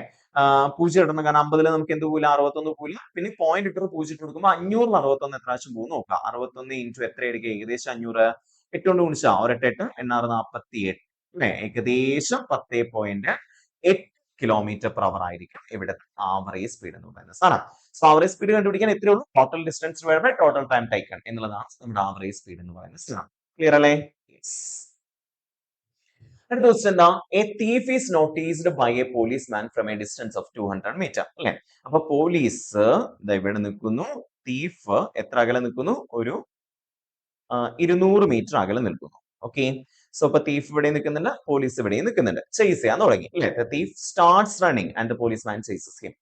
0 ഇടണം, കാരണം 50ൽ നമുക്ക് എന്ത് പോകില്ല? 61 പോകില്ല. പിന്നെ പോയിന്റ് ഇട്ട് 0 ഇട്ട് കൊടുക്കുമ്പോൾ 500ൽ 61 എത്ര പ്രാവശ്യം പോകും നോക്കാം. 61 ഇൻറ്റു എത്രയായിരിക്കും? ഏകദേശം 500. 8 കൊണ്ട് ഗുണിച്ചാ 1 8 8 48 അല്ലെ. ഏകദേശം 10.8 കിലോമീറ്റർ പെർ അവർ ആയിരിക്കും ഇവിടെ ആവറേജ് സ്പീഡ് എന്ന് പറയുന്നത് സാധനം. സോ ആവറേജ് സ്പീഡ് കണ്ടുപിടിക്കാൻ എത്രയേ ഉള്ളൂ? Total distance divided by total time taken എന്നുള്ളതാണ് നമ്മുടെ ആവറേജ് സ്പീഡ് എന്ന് പറയുന്നത് സാധനം. ക്ലിയർ അല്ലേ? അടുത്ത ക്വസ്റ്റ്യൻ എന്താ? A thief is noticed by a policeman from a distance of 200 metre അല്ലെ. അപ്പൊ പോലീസ് ഇവിടെ നിൽക്കുന്നു. തീഫ് എത്ര അകലെ നിൽക്കുന്നു? ഒരു 200 മീറ്റർ അകലെ നിൽക്കുന്നു. ഓക്കെ, സോ ഇപ്പൊ തീഫ് ഇവിടെ നിൽക്കുന്നുണ്ട്, പോലീസ് ഇവിടെ നിൽക്കുന്നുണ്ട്. ചേസ് ചെയ്യാൻ തുടങ്ങി അല്ലെ. Thief starts running and policeman chases him.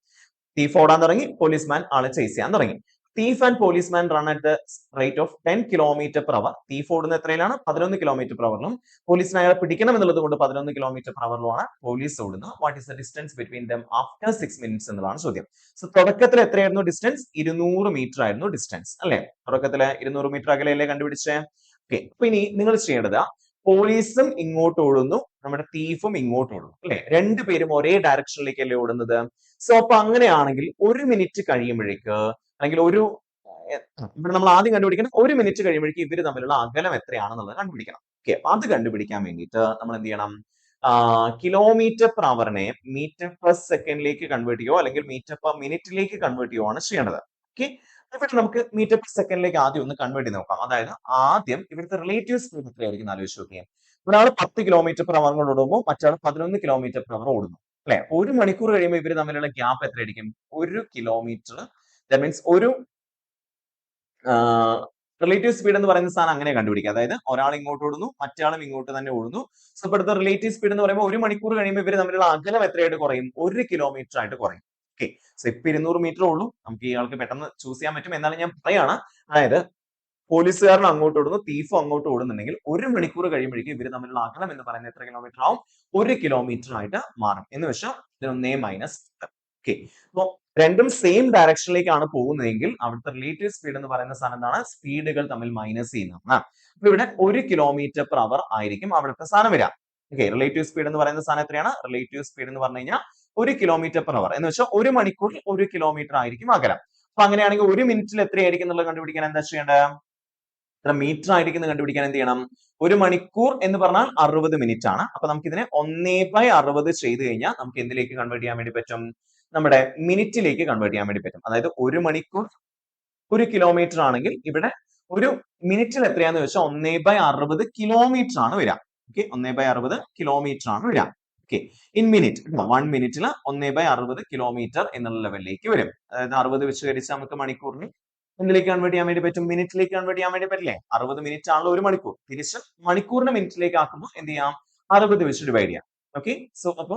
Thief ഓടാൻ തുടങ്ങി, പോലീസ്മാൻ ആളെ ചേസ് ചെയ്യാൻ തുടങ്ങി. Thief and policeman run at the rate of 10 kilometre per our. Thief ഓടുന്ന എത്രയിലാണ്? 11 കിലോമീറ്റർ പെർ അവറിലും. പോലീസിനെ അയാളെ പിടിക്കണം എന്നുള്ളത് കൊണ്ട് 11 കിലോമീറ്റർ പെർ അവറിലുമാണ് പോലീസ് ഓടുന്നത്. What is the distance between them after 6 minutes എന്നതാണ് ചോദ്യം. സോ തുടക്കത്തിൽ എത്രയായിരുന്നു ഡിസ്റ്റൻസ്? 200 മീറ്റർ ആയിരുന്നു ഡിസ്റ്റൻസ് അല്ലെ. തുടക്കത്തില് 200 മീറ്റർ അകലെയല്ലേ കണ്ടുപിടിച്ചേ. ഓക്കെ, അപ്പൊ ഇനി നിങ്ങൾ ചെയ്യേണ്ടത് പോലീസും ഇങ്ങോട്ട് ഓടുന്നു, നമ്മുടെ തീഫും ഇങ്ങോട്ട് ഓടുന്നു അല്ലെ, രണ്ടുപേരും ഒരേ ഡയറക്ഷനിലേക്കല്ലേ ഓടുന്നത്. സോ അപ്പൊ അങ്ങനെയാണെങ്കിൽ ഒരു മിനിറ്റ് കഴിയുമ്പോഴേക്ക് അല്ലെങ്കിൽ ഇവിടെ നമ്മൾ ആദ്യം കണ്ടുപിടിക്കണം, ഒരു മിനിറ്റ് കഴിയുമ്പോഴേക്ക് ഇവര് തമ്മിലുള്ള അകലം എത്രയാണെന്നുള്ളത് കണ്ടുപിടിക്കണം. ഓക്കെ, അപ്പൊ അത് കണ്ടുപിടിക്കാൻ വേണ്ടിയിട്ട് നമ്മൾ എന്ത് ചെയ്യണം, കിലോമീറ്റർ പെർ അവറിനെ മീറ്റർ പെർ സെക്കൻഡിലേക്ക് കൺവേർട്ട് ചെയ്യുകയോ അല്ലെങ്കിൽ മീറ്റർ പെർ മിനിറ്റിലേക്ക് കൺവേർട്ട് ചെയ്യുകയോ ആണ് ചെയ്യേണ്ടത്. ഓക്കെ, ഇവിടെ നമുക്ക് മീറ്റർ പെർ സെക്കൻഡിലേക്ക് ആദ്യം ഒന്ന് കൺവേർട്ട് ചെയ്ത് നോക്കാം. അതായത് ആദ്യം ഇവിടുത്തെ റിലേറ്റീവ് സ്പീഡ് എത്രയായിരിക്കും ആലോചിച്ച് നോക്കിയാൽ, ഒരാൾ 10 കിലോമീറ്റർ പെർ അവർ കൊണ്ട് ഓടുമ്പോൾ മറ്റാൾ 11 കിലോമീറ്റർ പെർ അവർ ഓടുന്നു അല്ലെ. ഒരു മണിക്കൂർ കഴിയുമ്പോൾ ഇവര് തമ്മിലുള്ള ഗ്യാപ്പ് എത്രയായിരിക്കും, 1 കിലോമീറ്റർ. ദാറ്റ് മീൻസ് ഒരു റിലേറ്റീവ് സ്പീഡ് എന്ന് പറയുന്ന സാധനം അങ്ങനെ കണ്ടുപിടിക്കുക. അതായത് ഒരാൾ ഇങ്ങോട്ട് ഓടുന്നു, മറ്റാളും ഇങ്ങോട്ട് തന്നെ ഓടുന്നു. സോ ഇവിടുത്തെ റിലേറ്റീവ് സ്പീഡ് എന്ന് പറയുമ്പോൾ ഒരു മണിക്കൂർ കഴിയുമ്പോൾ ഇവർ തമ്മിലുള്ള അകലം എത്രയായിട്ട് കുറയും, 1 കിലോമീറ്റർ ആയിട്ട് കുറയും. ഓക്കെ, സോ ഇപ്പൊ 200 മീറ്റർ ഉള്ളൂ, നമുക്ക് ഈ ആൾക്ക് പെട്ടെന്ന് ചൂസ് ചെയ്യാൻ പറ്റും. എന്നാലും ഞാൻ പറയാണ്, അതായത് പോലീസുകാരൻ അങ്ങോട്ട് ഓടുന്നു, തീഫും അങ്ങോട്ട് ഓടുന്നുണ്ടെങ്കിൽ ഒരു മണിക്കൂർ കഴിയുമ്പോഴേക്കും ഇവർ തമ്മിലുള്ള അകലം എന്ന് പറയുന്നത് എത്ര കിലോമീറ്റർ ആവും, 1 കിലോമീറ്റർ ആയിട്ട് മാറും. എന്ന് വെച്ചാൽ ഇതിനൊന്നേ മൈനസ്. ഓക്കെ, അപ്പൊ രണ്ടും സെയിം ഡയറക്ഷനിലേക്കാണ് പോകുന്നതെങ്കിൽ അവിടുത്തെ റിലേറ്റീവ് സ്പീഡ് എന്ന് പറയുന്ന സാധനം എന്താണ്, സ്പീഡുകൾ തമ്മിൽ മൈനസ് ചെയ്യുന്നതാണ്. അപ്പൊ ഇവിടെ 1 കിലോമീറ്റർ പെർ അവർ ആയിരിക്കും അവിടുത്തെ സാധനം വരിക. ഓക്കെ, റിലേറ്റീവ് സ്പീഡ് എന്ന് പറയുന്ന സാധനം എത്രയാണ്, റിലേറ്റീവ് സ്പീഡ് എന്ന് പറഞ്ഞു കഴിഞ്ഞാൽ 1 കിലോമീറ്റർ പെർ അവർ എന്ന് വെച്ചാൽ ഒരു മണിക്കൂറിൽ 1 കിലോമീറ്റർ ആയിരിക്കും അകലം. അപ്പൊ അങ്ങനെയാണെങ്കിൽ ഒരു മിനിറ്റിൽ എത്രയായിരിക്കും എന്നുള്ളത് കണ്ടുപിടിക്കാൻ എന്താ ചെയ്യേണ്ടത്, എത്ര മീറ്റർ ആയിരിക്കും കണ്ടുപിടിക്കാൻ എന്ത് ചെയ്യണം, ഒരു മണിക്കൂർ എന്ന് പറഞ്ഞാൽ 60 മിനിറ്റ് ആണ്. അപ്പൊ നമുക്ക് ഇതിനെ 1/60 ചെയ്ത് കഴിഞ്ഞാൽ നമുക്ക് എന്തിലേക്ക് കൺവേർട്ട് ചെയ്യാൻ വേണ്ടി പറ്റും, നമ്മുടെ മിനിറ്റിലേക്ക് കൺവേർട്ട് ചെയ്യാൻ വേണ്ടി പറ്റും. അതായത് ഒരു മണിക്കൂർ 1 കിലോമീറ്റർ ആണെങ്കിൽ ഇവിടെ ഒരു മിനിറ്റിൽ എത്രയാന്ന് വെച്ചാൽ 1/60 കിലോമീറ്റർ ആണ് വരിക. ഓക്കെ, 1/60 കിലോമീറ്റർ ആണ് വരിക. ഓക്കെ, ഇൻ മിനിറ്റ് 1 മിനിറ്റിൽ 1/60 കിലോമീറ്റർ എന്നുള്ള ലെവലിലേക്ക് വരും. അതായത് 60 വെച്ച് ഹരിച്ചാൽ നമുക്ക് മണിക്കൂറിന് എന്തിലേക്ക് കൺവേർട്ട് ചെയ്യാൻ വേണ്ടി പറ്റും, മിനിറ്റിലേക്ക് കൺവേർട്ട് ചെയ്യാൻ വേണ്ടി പറ്റില്ലേ. 60 മിനിറ്റ് ആണല്ലോ ഒരു മണിക്കൂർ, തിരിച്ച് മണിക്കൂറിനെ മിനിറ്റിലേക്ക് ആക്കുമ്പോൾ എന്ത് ചെയ്യാം, 60 വെച്ച് ഡിവൈഡ് ചെയ്യാം. ഓക്കെ, സോ അപ്പൊ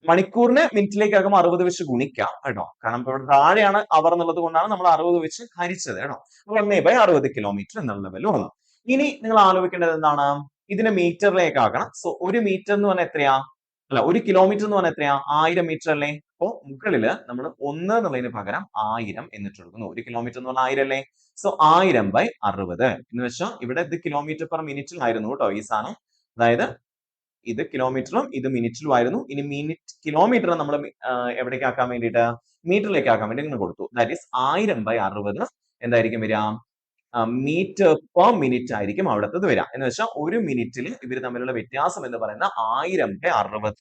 മണിക്കൂറിനെ മിനിറ്റിലേക്ക് ആകുമ്പോൾ 60 വെച്ച് ഗുണിക്കാം കേട്ടോ, കാരണം ഇവിടെ താഴെയാണ് അവർ എന്നുള്ളത് കൊണ്ടാണ് നമ്മൾ 60 വെച്ച് ഹരിച്ചത് കേട്ടോ. 1/60 കിലോമീറ്റർ എന്നുള്ള ലെവൽ വന്നു. ഇനി നിങ്ങൾ ആലോചിക്കേണ്ടത് എന്താണ്, ഇതിനെ മീറ്ററിലേക്ക് ആക്കണം. സോ ഒരു മീറ്റർ എന്ന് പറഞ്ഞാൽ എത്രയാ, അല്ല ഒരു കിലോമീറ്റർ എന്ന് പറഞ്ഞാൽ എത്രയാ, 1000 മീറ്റർ അല്ലേ. അപ്പോ മുകളില് നമ്മൾ 1 എന്നുള്ളതിന് പകരം 1000 എന്നിട്ട് എടുക്കുന്നു. 1 കിലോമീറ്റർ എന്ന് പറഞ്ഞാൽ 1000 അല്ലേ. സോ 1000/60 എന്ന് വെച്ചാൽ ഇവിടെ ഇത് കിലോമീറ്റർ പെർ മിനിറ്റിലായിരുന്നു കേട്ടോ ഈ സാധനം. അതായത് ഇത് കിലോമീറ്ററും ഇത് മിനിറ്റിലും ആയിരുന്നു. ഇനി കിലോമീറ്റർ നമ്മൾ എവിടേക്ക് ആക്കാൻ വേണ്ടിയിട്ട്, മീറ്ററിലേക്ക് ആക്കാൻ വേണ്ടി ഇങ്ങനെ കൊടുത്തു. ദാറ്റ് ഈസ് 1000/60 എന്തായിരിക്കും വരിക, മീറ്റർ പെർ മിനിറ്റ് ആയിരിക്കും അവിടുത്തത് വരിക. എന്ന് വെച്ചാൽ ഒരു മിനിറ്റിൽ ഇവർ തമ്മിലുള്ള വ്യത്യാസം എന്ന് പറയുന്ന 1000/60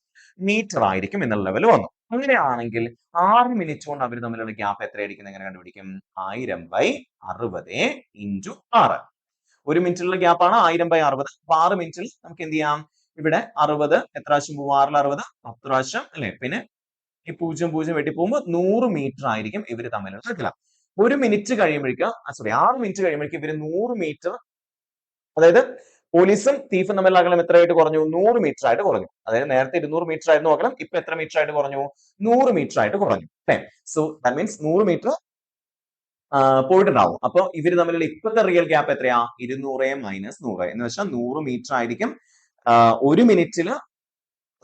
മീറ്റർ ആയിരിക്കും എന്നുള്ള ലെവൽ വന്നു. അങ്ങനെയാണെങ്കിൽ 6 മിനിറ്റ് കൊണ്ട് അവർ തമ്മിലുള്ള ഗ്യാപ്പ് എത്രയായിരിക്കും എങ്ങനെ കണ്ടുപിടിക്കും, 1000/60 × 6. ഒരു മിനിറ്റിലുള്ള ഗ്യാപ്പ് ആണ് 1000/60. അപ്പൊ 6 മിനിറ്റിൽ നമുക്ക് എന്ത് ചെയ്യാം, ഇവിടെ 60 എത്ര പ്രാവശ്യം പോകും, 6 60 10 പ്രാവശ്യം അല്ലെ. പിന്നെ ഈ 0 വെട്ടി പോകുമ്പോൾ 100 മീറ്റർ ആയിരിക്കും ഇവര് തമ്മിലുള്ള അകലം. ഒരു മിനിറ്റ് കഴിയുമ്പോഴേക്ക്, സോറി 6 മിനിറ്റ് കഴിയുമ്പോഴേക്ക് ഇവര് 100 മീറ്റർ, അതായത് പോലീസും തീഫും തമ്മിലുള്ള അകലം എത്രയായിട്ട് കുറഞ്ഞു, 100 മീറ്റർ ആയിട്ട് കുറഞ്ഞു. അതായത് നേരത്തെ 200 മീറ്റർ ആയിരുന്നു അകലം, ഇപ്പൊ എത്ര മീറ്റർ ആയിട്ട് കുറഞ്ഞു, 100 മീറ്റർ ആയിട്ട് കുറഞ്ഞു. സോ ദാറ്റ് മീൻസ് 100 മീറ്റർ പോയിട്ടുണ്ടാവും. അപ്പൊ ഇവര് തമ്മിലുള്ള ഇപ്പോഴത്തെ റിയൽ ഗ്യാപ്പ് എത്രയാ, 200 - 100 എന്ന് വെച്ചാൽ 100 മീറ്റർ ആയിരിക്കും ഒരു മിനിറ്റില്,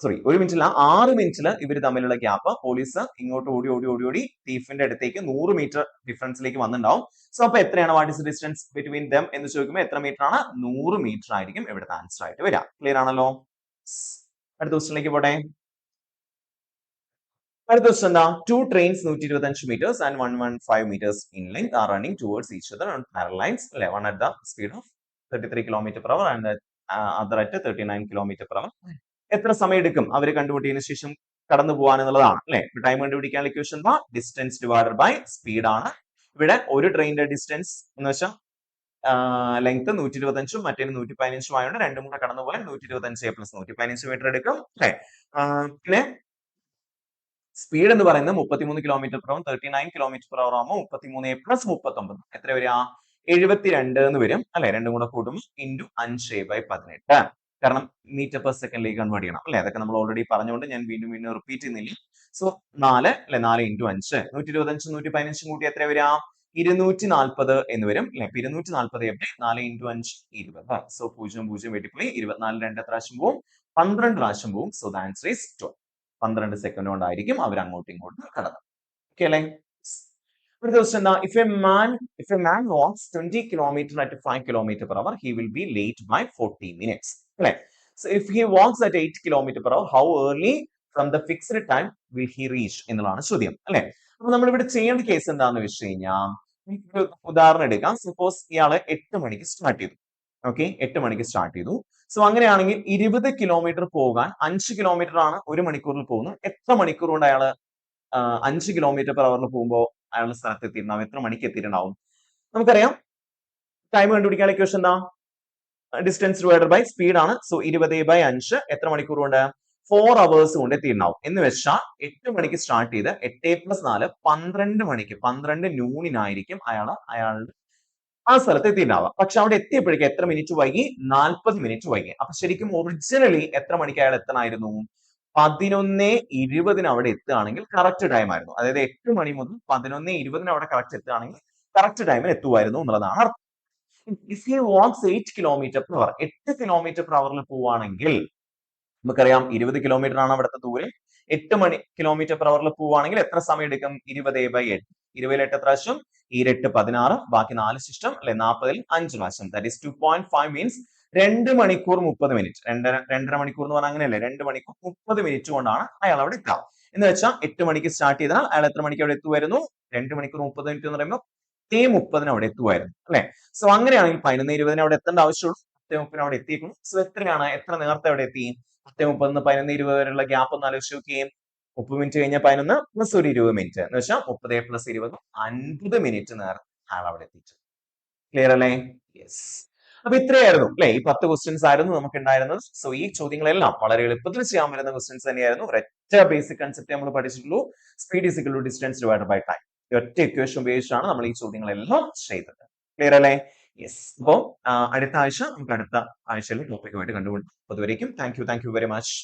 സോറി ഒരു മിനിറ്റില്ല 6 മിനിറ്റില് ഇവർ തമ്മിലുള്ള ഗ്യാപ്പ്. പോലീസ് ഇങ്ങോട്ട് ഓടി ഓടി ഓടി ഓടി തീഫിന്റെ അടുത്തേക്ക് 100 മീറ്റർ ഡിഫറൻസിലേക്ക് വന്നിട്ടുണ്ടാവും. സോ അപ്പൊ എത്രയാണ്, what is distance between them എന്ന് ചോദിക്കുമ്പോൾ എത്ര മീറ്റർ ആണ്, 100 മീറ്റർ ആയിരിക്കും ഇവിടുത്തെ ആൻസർ ആയിട്ട് വരിക. ക്ലിയർ ആണല്ലോ. അടുത്ത ക്വസ്റ്റിനിലേക്ക് പോട്ടെ. അടുത്ത ക്വസ്റ്റൻ എന്താ, 2 trains 125 meters and 115 meters in length are running towards each other on parallel lines. അല്ലെ, one at the speed of 33 km/h and the other at 39 km/h. എത്ര സമയം എടുക്കും അവർ കണ്ടുപിടിച്ചതിന് ശേഷം കടന്നു പോകാൻ എന്നുള്ളതാണ് അല്ലെ. ടൈം കണ്ടുപിടിക്കാനുള്ള ഇക്വേഷൻ എന്താ, ഡിസ്റ്റൻസ് ഡിവൈഡഡ് ബൈ സ്പീഡ് ആണ്. ഇവിടെ ഒരു ട്രെയിനിന്റെ ഡിസ്റ്റൻസ് എന്ന് വെച്ചാൽ ലെങ്ത് 125 മറ്റേ 115 ആയതുകൊണ്ട് രണ്ടും കൂടെ കടന്നു പോയാൽ 125 + 115 മീറ്റർ എടുക്കും. പിന്നെ സ്പീഡ് എന്ന് പറയുന്നത് 33 km/h 39 km/h ആകുമ്പോൾ 33 + 39 എത്ര വരിക, 72 എന്ന് വരും അല്ലെ. രണ്ടും കൂടെ കൂടുമ്പോൾ × 5/18, കാരണം മീറ്റർ പെർ സെക്കൻഡിലേക്ക് കൺവേർട്ട് ചെയ്യണം അല്ലെ. അതൊക്കെ നമ്മൾ ഓൾറെഡി പറഞ്ഞുകൊണ്ട് ഞാൻ വീണ്ടും റിപ്പീറ്റ് ചെയ്യുന്നില്ല. സോ 4 അല്ലെ, 4 × 5 125 115 കൂട്ടി എത്ര വരിക, 240 എന്ന് വരും അല്ലെ. 240 എവിടെ, 4 × 5 20. സോ 0 വെട്ടിപ്പോയി, 24 2 പ്രാവശ്യം പോവും, 12 പ്രാവശ്യം പോവും. So the answer is 12. 12 second കൊണ്ടായിരിക്കും അവർ അങ്ങോട്ടും ഇങ്ങോട്ടും കടന്നത്. ഓക്കെ അല്ലേ. അടുത്ത ക്വസ്റ്റ്യൻ എന്താ, if a man walks 20 kilometer at 5 kilometer per hour, he will be late by 40 minutes. അല്ലെ? So if he walks at 8 kilometer per hour, how early from the fixed time will he reach എന്നുള്ളതാണ് ചോദ്യം. അല്ലെ? അപ്പൊ നമ്മൾ ഇവിടെ ചെയ്യേണ്ട case എന്താന്ന് വെച്ച് കഴിഞ്ഞാൽ, ഉദാഹരണം എടുക്കാം. സപ്പോസ് ഇയാള് 8 മണിക്ക് സ്റ്റാർട്ട് ചെയ്തു. ഓക്കെ, 8 മണിക്ക് സ്റ്റാർട്ട് ചെയ്തു. സോ അങ്ങനെയാണെങ്കിൽ 20 കിലോമീറ്റർ പോകാൻ 5 കിലോമീറ്റർ ആണ് ഒരു മണിക്കൂറിൽ പോകുന്നത്. എത്ര മണിക്കൂർ കൊണ്ട് അയാള് 5 കിലോമീറ്റർ പെർ അവറിൽ പോകുമ്പോൾ അയാളുടെ സ്ഥലത്ത് എത്തിയിട്ടുണ്ടാവും? എത്ര മണിക്ക് എത്തിയിട്ടുണ്ടാവും? നമുക്കറിയാം ടൈം കണ്ടുപിടിക്കാനുള്ള ഇക്വേഷൻ എന്താ, ഡിസ്റ്റൻസ് ഡിവൈഡഡ് ബൈ സ്പീഡ് ആണ്. സോ 20/5 എത്ര മണിക്കൂർ കൊണ്ട്? 4 അവേഴ്സ് കൊണ്ട് എത്തിയിട്ടുണ്ടാവും. എന്ന് വെച്ചാൽ 8 മണിക്ക് സ്റ്റാർട്ട് ചെയ്ത് 8+4 12 മണിക്ക്, 12 നൂണിനായിരിക്കും അയാളുടെ ആ സ്ഥലത്ത് എത്തിയിട്ടുണ്ടാവുക. പക്ഷെ അവിടെ എത്തിയപ്പോഴേക്കും എത്ര മിനിറ്റ് വൈകി? 40 മിനിറ്റ് വൈകി. അപ്പൊ ശരിക്കും ഒറിജിനലി എത്ര മണിക്ക് അയാൾ എത്തണമായിരുന്നു? 11:20 അവിടെ എത്തുകയാണെങ്കിൽ കറക്റ്റ് ടൈം ആയിരുന്നു. അതായത് 8 മണി മുതൽ 11:20 അവിടെ കറക്റ്റ് എത്തുകയാണെങ്കിൽ കറക്റ്റ് ടൈമിൽ എത്തുമായിരുന്നു എന്നുള്ളതാണ് അർത്ഥം. If he walks 8 kilometre per hour, 8 kilometre per അവറിൽ പോവുകയാണെങ്കിൽ നമുക്കറിയാം 20 കിലോമീറ്റർ ആണ് അവിടുത്തെ ദൂരം. 8 കിലോമീറ്റർ പെർ അവറിൽ പോവുകയാണെങ്കിൽ എത്ര സമയം എടുക്കും? 20/8. 20 എത്ര പ്രാവശ്യം? 8 16, ബാക്കി 4 ശിഷ്ടം അല്ലെ, 40 5 പ്രാവശ്യം. ദാറ്റ് ഈസ് 2.5 മീൻസ് 2 മണിക്കൂർ 30 മിനിറ്റ്. 2.5 മണിക്കൂർ എന്ന് പറഞ്ഞാൽ അങ്ങനെയല്ലേ, 2 മണിക്കൂർ 30 മിനിറ്റ് കൊണ്ടാണ് അയാൾ അവിടെ എത്തുക. എന്ന് വെച്ചാൽ 8 മണിക്ക് സ്റ്റാർട്ട് ചെയ്താൽ അയാൾ എത്ര മണിക്ക് അവിടെ എത്തുമായിരുന്നു? 2 മണിക്കൂർ 30 മിനിറ്റ് എന്ന് പറയുമ്പോൾ 10:30 അവിടെ എത്തുമായിരുന്നു അല്ലെ. സോ അങ്ങനെയാണെങ്കിൽ 11:20 അവിടെ എത്തേണ്ട ആവശ്യമുള്ളൂ, 10:30 അവിടെ എത്തിയിരിക്കുന്നു. സോ എത്രയാണ്, എത്ര നേരത്തെ അവിടെ എത്തി? 10:30 11:20 വരെയുള്ള ഗ്യാപ്പ് ഒന്ന് ആലോചിച്ച് നോക്കിയേ. 30 മിനിറ്റ് കഴിഞ്ഞാൽ 11 പ്ലസ് ഒരു 20 മിനിറ്റ് എന്ന് വെച്ചാൽ 30 + 20 50 മിനിറ്റ് നേരത്തെ അയാൾ അവിടെ എത്തിച്ചു. ക്ലിയർ അല്ലേ? യെസ്. അപ്പൊ ഇത്രയായിരുന്നു അല്ലെ, ഈ 10 ക്വസ്റ്റ്യൻസ് ആയിരുന്നു നമുക്ക് ഉണ്ടായിരുന്നത്. സോ ഈ ചോദ്യങ്ങളെല്ലാം വളരെ എളുപ്പത്തിൽ ചെയ്യാൻ പറ്റുന്ന ക്വസ്റ്റ്യൻസ് തന്നെയായിരുന്നു. ഒരൊറ്റ ബേസിക് കൺസെപ്റ്റ് നമ്മൾ പഠിച്ചിട്ടുള്ളൂ, speed is equal to distance divided by time. ഈ ഒറ്റ ഇക്വേഷൻ ഉപയോഗിച്ചാണ് നമ്മൾ ഈ ചോദ്യങ്ങളെല്ലാം ചെയ്തത്. ക്ലിയർ അല്ലേ? യെസ്. അപ്പോൾ അടുത്ത ആഴ്ച നമുക്ക് അടുത്ത ആഴ്ചയിൽ ടോപ്പിക്കുമായിട്ട് കണ്ടുപിടിക്കും. അതുവരേക്കും താങ്ക് യു വെരി മച്ച്.